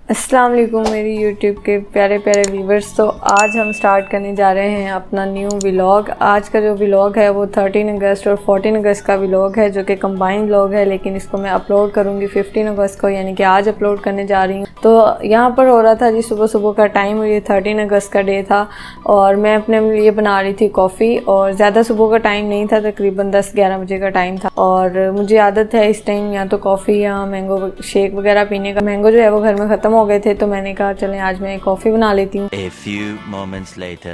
अस्सलाम वालेकुम मेरी यूट्यूब के प्यारे प्यारे व्यूवर्स। तो आज हम स्टार्ट करने जा रहे हैं अपना न्यू व्लॉग। आज का जो व्लॉग है वो 13 अगस्त और 14 अगस्त का व्लॉग है, जो कि कंबाइंड व्लॉग है, लेकिन इसको मैं अपलोड करूँगी 15 अगस्त को, यानी कि आज अपलोड करने जा रही हूँ। तो यहाँ पर हो रहा था जी सुबह सुबह का टाइम, ये 13 अगस्त का डे था और मैं अपने लिए बना रही थी कॉफ़ी। और ज़्यादा सुबह का टाइम नहीं था, तकरीबन 10-11 बजे का टाइम था। और मुझे आदत है इस टाइम या तो कॉफ़ी या मैंगो शेक वगैरह पीने का। मैंगो जो है वो घर में ख़त्म हो गए थे, तो मैंने कहा चलें आज मैं कॉफ़ी बना लेती हूँ।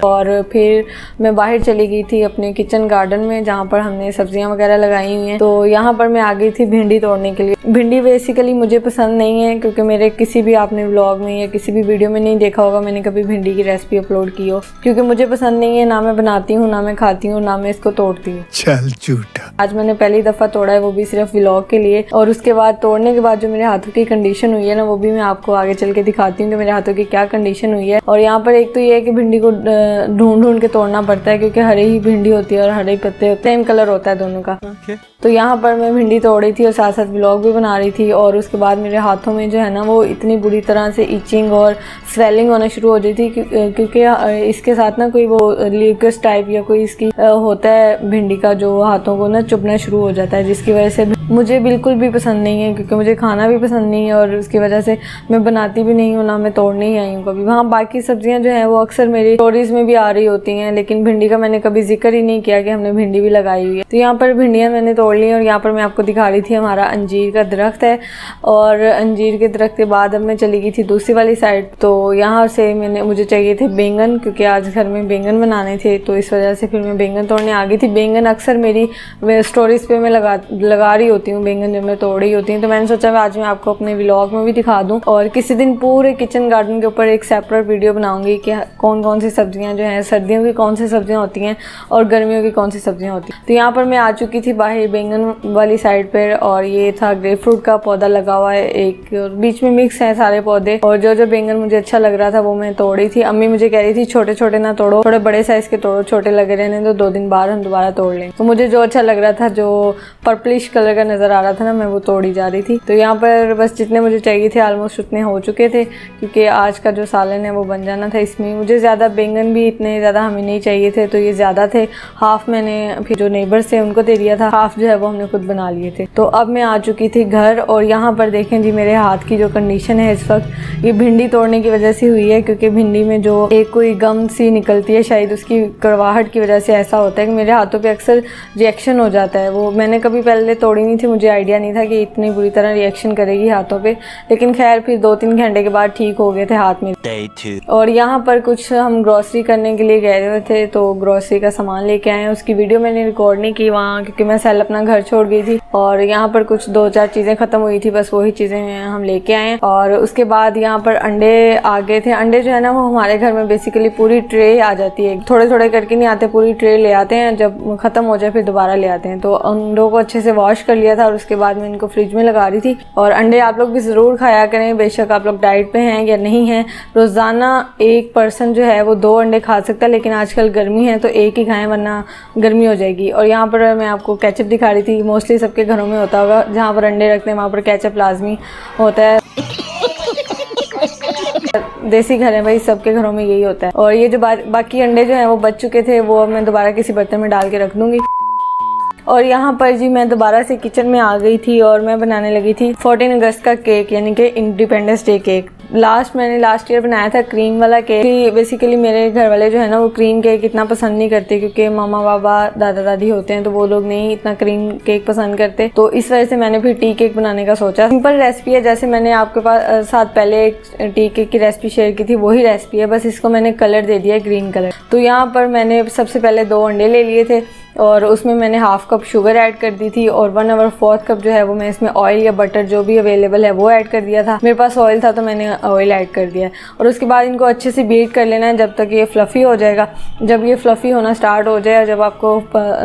और फिर मैं बाहर चली गई थी अपने किचन गार्डन में, जहाँ पर हमने सब्जियाँ वगैरह लगाई हुई हैं। तो यहाँ पर मैं आ गई थी भिंडी तोड़ने के लिए। भिंडी बेसिकली मुझे पसंद नहीं है, क्योंकि मेरे किसी भी आपने व्लॉग में या किसी भी वीडियो में नहीं देखा होगा मैंने कभी भिंडी की रेसिपी अपलोड की हो, क्योंकि मुझे पसंद नहीं है। ना मैं बनाती हूँ, ना मैं खाती हूँ, ना मैं इसको तोड़ती हूँ। चल झूठा। आज मैंने पहली दफ़ा तोड़ा है, वो भी सिर्फ व्लॉग के लिए। और उसके बाद तोड़ने के बाद जो मेरे हाथों की कंडीशन हुई है ना, वो भी मैं आपको आगे चल के दिखाती हूँ कि मेरे हाथों की क्या कंडीशन हुई है। और यहाँ पर एक तो ये है कि भिंडी को ढूंढ ढूंढ के तोड़ना पड़ता है, क्योंकि हरे ही भिंडी होती है और हरे पत्ते होते हैं, सेम कलर होता है दोनों का। तो यहाँ पर मैं भिंडी तोड़ रही थी और साथ साथ व्लॉग भी बना रही थी। और उसके बाद मेरे हाथों में जो है ना वो इतनी बुरी तरह से इचिंग और स्वेलिंग होना शुरू हो गई थी, क्योंकि इसके साथ ना कोई वो ल्यूकस टाइप या कोई इसकी होता है भिंडी का, जो हाथों को ना चुभना शुरू हो जाता है, जिसकी वजह से मुझे बिल्कुल भी पसंद नहीं है, क्योंकि मुझे खाना भी पसंद नहीं है और उसकी वजह से मैं बनाती भी नहीं हूँ, ना मैं तोड़ने ही आई हूँ कभी। वहाँ बाकी सब्जियाँ जो हैं वो अक्सर मेरी स्टोरीज में भी आ रही होती हैं, लेकिन भिंडी का मैंने कभी जिक्र ही नहीं किया कि हमने भिंडी भी लगाई हुई है। तो यहाँ पर भिंडियाँ मैंने तोड़ ली और यहाँ पर मैं आपको दिखा रही थी हमारा अंजीर का दरख्त है। और अंजीर के दरख्त के बाद अब मैं चली गई थी दूसरी वाली साइड। तो यहाँ से मुझे चाहिए थे बैंगन, क्योंकि आज घर में बैंगन बनाने थे, तो इस वजह से फिर मैं बैंगन तोड़ने आ गई थी। बैंगन अक्सर मेरी स्टोरीज पे मैं लगा रही होती हूँ बैंगन जब मैं तोड़ रही होती हूँ। तो मैंने सोचा आज मैं आपको अपने व्लॉग में भी दिखा दूँ, और किसी दिन पूरे किचन गार्डन के ऊपर एक सेपरेट वीडियो बनाऊंगी कि कौन कौन सी सब्जियाँ जो हैं, सर्दियों की कौन सी सब्जियाँ होती हैं और गर्मियों की कौन सी सब्जियाँ होती हैं। तो यहाँ पर मैं आ चुकी थी बाहर बैंगन वाली साइड पर, और ये था ग्रेप फ्रूट का पौधा लगा हुआ है एक, और बीच में मिक्स है सारे पौधे। और जो बैंगन मुझे अच्छा लग रहा था वो मैं तोड़ रही थी। अम्मी मुझे कह रही थी छोटे छोटे ना तोड़ो, थोड़े बड़े साइज के तोड़ो, छोटे लगे रहने तो 2 दिन बाद हम दोबारा तोड़ लें। तो मुझे जो अच्छा लग रहा था, जो पर्पलिश कलर का नजर आ रहा था ना, मैं वो तोड़ी जा रही थी। तो यहाँ पर बस जितने मुझे चाहिए थे ऑलमोस्ट उतने हो चुके थे, क्योंकि आज का जो सालन है वो बन जाना था। इसमें मुझे ज़्यादा बैंगन भी इतने ज़्यादा हमें नहीं चाहिए थे, तो ये ज़्यादा थे। हाफ मैंने फिर जो नेबर्स थे उनको दे दिया था, हाफ जो है वो हमने खुद बना लिए थे। तो अब मैं आ चुकी थी घर, और यहाँ पर देखें जी मेरे हाथ की जो कंडीशन है इस वक्त, ये भिंडी तोड़ने की वजह से हुई है, क्योंकि भिंडी में जो एक कोई गम सी निकलती है, शायद उसकी कड़वाहट की वजह से ऐसा होता है कि मेरे हाथों पे अक्सर रिएक्शन हो जाता है। वो मैंने कभी पहले तोड़ी नहीं थी, मुझे आइडिया नहीं था कि इतनी बुरी तरह रिएक्शन करेगी हाथों पे, लेकिन खैर फिर 2-3 घंटे के बाद ठीक हो गए थे हाथ में। और यहाँ पर कुछ हम ग्रॉसरी करने के लिए गए हुए थे, तो ग्रॉसरी का सामान लेके आए हैं। उसकी वीडियो मैंने रिकॉर्ड नहीं की वहाँ, क्योंकि मैं सेल अपना घर छोड़ गई थी। और यहाँ पर कुछ 2-4 चीज़ें ख़त्म हुई थी, बस वही चीज़ें हम लेके आए। और उसके बाद यहाँ पर अंडे आ गए थे। अंडे जो है ना वो हमारे घर में बेसिकली पूरी ट्रे आ जाती है, थोड़े थोड़े करके नहीं आते, पूरी ट्रे ले आते हैं, जब ख़त्म हो जाए फिर दोबारा ले आते हैं। तो अंडों को अच्छे से वॉश कर लिया था और उसके बाद मैं इनको फ्रिज में लगा रही थी। और अंडे आप लोग भी ज़रूर खाया करें, बेशक आप लोग डाइट पे हैं या नहीं हैं। रोज़ाना एक पर्सन जो है वो 2 अंडे खा सकता है, लेकिन आजकल गर्मी है तो एक ही खाएं, वरना गर्मी हो जाएगी। और यहाँ पर मैं आपको केचप दिखा रही थी। मोस्टली सबके घरों में होता होगा, जहाँ पर अंडे रखते हैं वहाँ पर केचप लाजमी होता है। देसी घर है भाई, सबके घरों में यही होता है। और ये जो बाकी अंडे जो हैं वो बच चुके थे, वो मैं दोबारा किसी बर्तन में डाल के रख दूँगी। और यहाँ पर जी मैं दोबारा से किचन में आ गई थी और मैं बनाने लगी थी 14 अगस्त का केक, यानी कि इंडिपेंडेंस डे केक। मैंने लास्ट ईयर बनाया था क्रीम वाला केक। बेसिकली मेरे घर वाले जो है ना वो क्रीम केक इतना पसंद नहीं करते, क्योंकि मामा बाबा दादा दादी होते हैं तो वो लोग नहीं इतना क्रीम केक पसंद करते। तो इस वजह से मैंने फिर टी केक बनाने का सोचा। सिंपल रेसिपी है, जैसे मैंने आपके साथ पहले एक टी केक की रेसिपी शेयर की थी, वही रेसिपी है, बस इसको मैंने कलर दे दिया ग्रीन कलर। तो यहाँ पर मैंने सबसे पहले 2 अंडे ले लिए थे और उसमें मैंने हाफ कप शुगर ऐड कर दी थी, और 1/4 कप जो है वो मैं इसमें ऑयल या बटर जो भी अवेलेबल है वो ऐड कर दिया था। मेरे पास ऑयल था तो मैंने ऑयल ऐड कर दिया। और उसके बाद इनको अच्छे से बीट कर लेना है जब तक ये फ्लफ़ी हो जाएगा। जब ये फ्लफ़ी होना स्टार्ट हो जाए, जब आपको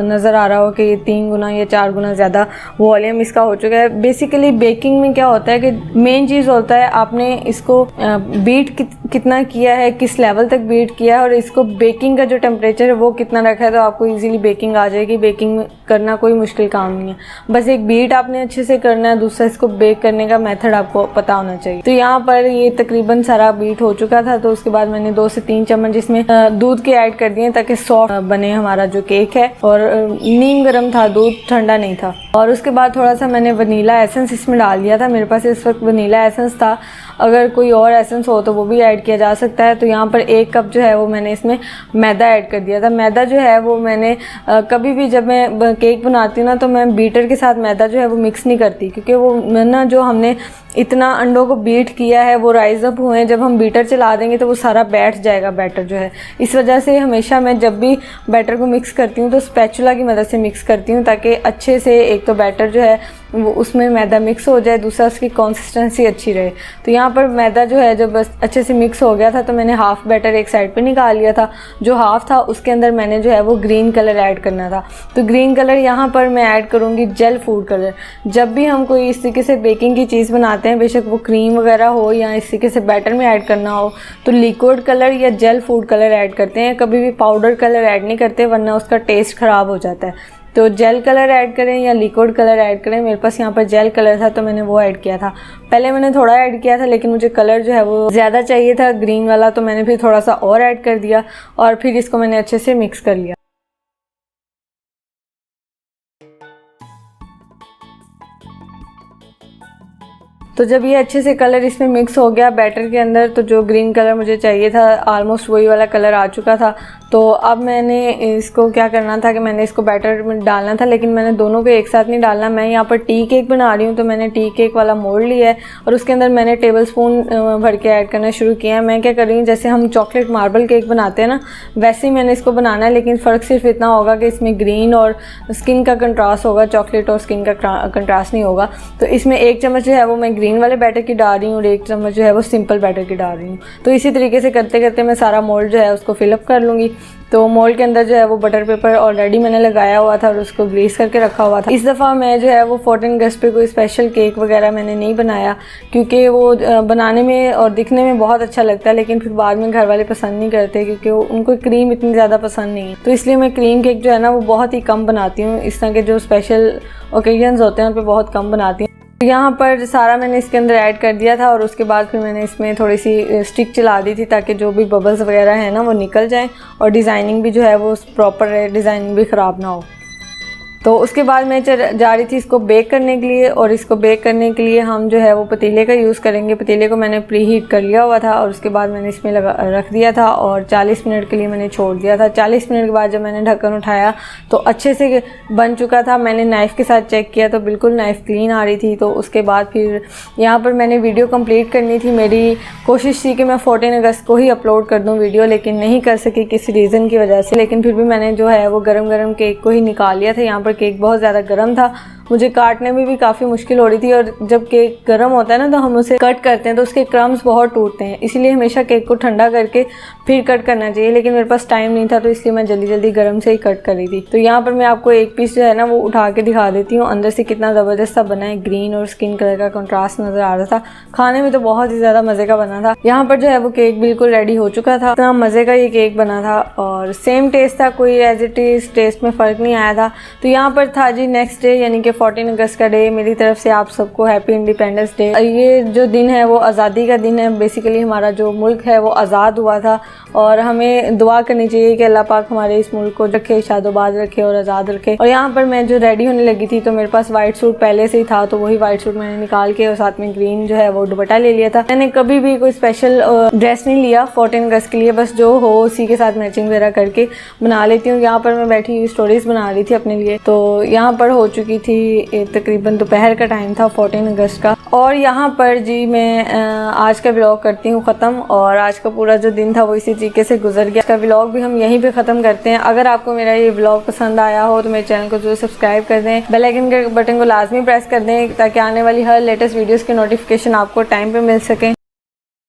नज़र आ रहा हो कि ये 3 गुना या 4 गुना ज़्यादा वॉल्यूम इसका हो चुका है। बेसिकली बेकिंग में क्या होता है कि मेन चीज़ होता है आपने इसको बीट कितना किया है, किस लेवल तक बीट किया है, और इसको बेकिंग का जो टेम्परेचर है वो कितना रखा है, तो आपको ईजिली बेकिंग आ आ जाएगी। बेकिंग करना कोई मुश्किल काम नहीं है, बस एक बीट आपने अच्छे से करना है, दूसरा इसको बेक करने का मेथड आपको पता होना चाहिए। तो यहाँ पर ये तकरीबन सारा बीट हो चुका था, तो उसके बाद मैंने 2 से 3 चम्मच इसमें दूध के ऐड कर दिए ताकि सॉफ्ट बने हमारा जो केक है। और नीम गर्म था, दूध ठंडा नहीं था। और उसके बाद थोड़ा सा मैंने वनीला एसेंस इसमें डाल दिया था, मेरे पास इस वक्त वनीला एसेंस था, अगर कोई और एसेंस हो तो वो भी ऐड किया जा सकता है। तो यहाँ पर 1 कप जो है वो मैंने इसमें मैदा ऐड कर दिया था। मैदा जो है वो मैंने कभी भी जब मैं केक बनाती हूँ ना, तो मैं बीटर के साथ मैदा जो है वो मिक्स नहीं करती, क्योंकि वो ना जो हमने इतना अंडों को बीट किया है वो राइज अप हुए हैं, जब हम बीटर चला देंगे तो वो सारा बैठ जाएगा बैटर जो है। इस वजह से हमेशा मैं जब भी बैटर को मिक्स करती हूँ तो स्पैचुला की मदद से मिक्स करती हूँ, ताकि अच्छे से एक तो बैटर जो है वो उसमें मैदा मिक्स हो जाए, दूसरा उसकी कंसिस्टेंसी अच्छी रहे। तो यहाँ पर मैदा जो है जब बस अच्छे से मिक्स हो गया था, तो मैंने हाफ़ बैटर एक साइड पे निकाल लिया था। जो हाफ़ था उसके अंदर मैंने जो है वो ग्रीन कलर ऐड करना था। तो ग्रीन कलर यहाँ पर मैं ऐड करूँगी जेल फूड कलर। जब भी हम कोई इस तरीके से बेकिंग की चीज़ बनाते हैं, बेशक वो क्रीम वगैरह हो या इस तरीके से बैटर में ऐड करना हो, तो लिक्विड कलर या जेल फूड कलर ऐड करते हैं, कभी भी पाउडर कलर ऐड नहीं करते, वरना उसका टेस्ट ख़राब हो जाता है। तो जेल कलर ऐड करें या लिक्विड कलर ऐड करें। मेरे पास यहाँ पर जेल कलर था तो मैंने वो ऐड किया था। पहले मैंने थोड़ा ऐड किया था, लेकिन मुझे कलर जो है वो ज़्यादा चाहिए था ग्रीन वाला, तो मैंने फिर थोड़ा सा और ऐड कर दिया और फिर इसको मैंने अच्छे से मिक्स कर लिया। तो जब ये अच्छे से कलर इसमें मिक्स हो गया बैटर के अंदर, तो जो ग्रीन कलर मुझे चाहिए था ऑलमोस्ट वही वाला कलर आ चुका था। तो अब मैंने इसको क्या करना था कि मैंने इसको बैटर में डालना था, लेकिन मैंने दोनों को एक साथ नहीं डालना। मैं यहाँ पर टी केक बना रही हूँ, तो मैंने टी केक वाला मोल्ड लिया है और उसके अंदर मैंने टेबल स्पून भर के ऐड करना शुरू किया है। मैं क्या कर रही हूँ, जैसे हम चॉकलेट मार्बल केक बनाते हैं ना, वैसे ही मैंने इसको बनाना है, लेकिन फ़र्क सिर्फ इतना होगा कि इसमें ग्रीन और स्किन का कंट्रास्ट होगा, चॉकलेट और स्किन का कंट्रास्ट नहीं होगा। तो इसमें 1 चम्मच जो है वो मैं ग्रीन वाले बैटर की डाल रही हूँ और 1 चम्मच जो है वो सिंपल बैटर की डाल रही हूँ। तो इसी तरीके से करते करते मैं सारा मोल्ड जो है उसको फिलअप कर लूँगी। तो मोल्ड के अंदर जो है वो बटर पेपर ऑलरेडी मैंने लगाया हुआ था और उसको ग्रीस करके रखा हुआ था। इस दफ़ा मैं जो है वो 14 अगस्त पे कोई स्पेशल केक वगैरह मैंने नहीं बनाया, क्योंकि वो बनाने में और दिखने में बहुत अच्छा लगता है, लेकिन फिर बाद में घर वाले पसंद नहीं करते, क्योंकि उनको क्रीम इतनी ज़्यादा पसंद नहीं है। तो इसलिए मैं क्रीम केक जो है ना वो बहुत ही कम बनाती हूँ। इस तरह के जो स्पेशल ओकेजन्स होते हैं उन पर बहुत कम बनाती हूँ। यहाँ पर सारा मैंने इसके अंदर ऐड कर दिया था और उसके बाद फिर मैंने इसमें थोड़ी सी स्टिक चला दी थी, ताकि जो भी बबल्स वगैरह हैं ना वो निकल जाएं और डिज़ाइनिंग भी जो है वो प्रॉपर रहे, डिज़ाइनिंग भी ख़राब ना हो। तो उसके बाद मैं जा रही थी इसको बेक करने के लिए, और इसको बेक करने के लिए हम जो है वो पतीले का यूज़ करेंगे। पतीले को मैंने प्री हीट कर लिया हुआ था और उसके बाद मैंने इसमें रख दिया था और 40 मिनट के लिए मैंने छोड़ दिया था। 40 मिनट के बाद जब मैंने ढक्कन उठाया तो अच्छे से बन चुका था। मैंने नाइफ़ के साथ चेक किया तो बिल्कुल नाइफ़ क्लीन आ रही थी। तो उसके बाद फिर यहाँ पर मैंने वीडियो कंप्लीट करनी थी। मेरी कोशिश थी कि मैं 14 अगस्त को ही अपलोड कर दूँ वीडियो, लेकिन नहीं कर सकी किसी रीज़न की वजह से। लेकिन फिर भी मैंने जो है वो गरम गरम केक को ही निकाल लिया था। यहाँ पर केक बहुत ज़्यादा गर्म था, मुझे काटने में भी काफ़ी मुश्किल हो रही थी, और जब केक गर्म होता है ना तो हम उसे कट करते हैं तो उसके क्रम्स बहुत टूटते हैं, इसीलिए हमेशा केक को ठंडा करके फिर कट करना चाहिए। लेकिन मेरे पास टाइम नहीं था तो इसलिए मैं जल्दी जल्दी गर्म से ही कट कर रही थी। तो यहाँ पर मैं आपको एक पीस जो है ना वो उठा के दिखा देती हूँ, अंदर से कितना ज़बरदस्त सा बना है, ग्रीन और स्किन कलर का कंट्रास्ट नज़र आ रहा था। खाने में तो बहुत ही ज़्यादा मज़े का बना था। यहाँ पर जो है वो केक बिल्कुल रेडी हो चुका था, इतना मज़े का ये केक बना था और सेम टेस्ट था, कोई एज इट इज़ टेस्ट में फ़र्क नहीं आया था। तो यहाँ पर था जी नेक्स्ट डे, यानी कि 14 अगस्त का डे। मेरी तरफ से आप सबको हैप्पी इंडिपेंडेंस डे। ये जो दिन है वो आज़ादी का दिन है। बेसिकली हमारा जो मुल्क है वो आज़ाद हुआ था और हमें दुआ करनी चाहिए कि अल्लाह पाक हमारे इस मुल्क को रखे, शादोबाद रखे और आज़ाद रखे। और यहाँ पर मैं जो रेडी होने लगी थी तो मेरे पास वाइट सूट पहले से ही था, तो वही वाइट सूट मैंने निकाल के और साथ में ग्रीन जो है वो दुपट्टा ले लिया था। मैंने कभी भी कोई स्पेशल ड्रेस नहीं लिया 14 अगस्त के लिए, बस जो हो उसी के साथ मैचिंग वगैरह करके बना लेती हूँ। यहाँ पर मैं बैठी हुई स्टोरीज बना रही थी अपने लिए। तो यहाँ पर हो चुकी थी तकरीबन दोपहर का टाइम था 14 अगस्त का। और यहाँ पर जी मैं आज का व्लॉग करती हूँ ख़त्म, और आज का पूरा जो दिन था वो इसी तरीके से गुजर गया। इसका व्लॉग भी हम यहीं पे ख़त्म करते हैं। अगर आपको मेरा ये व्लॉग पसंद आया हो तो मेरे चैनल को जरूर सब्सक्राइब कर दें, बेल आइकन के बटन को लाजमी प्रेस कर दें ताकि आने वाली हर लेटेस्ट वीडियोज़ के नोटिफिकेशन आपको टाइम पर मिल सकें।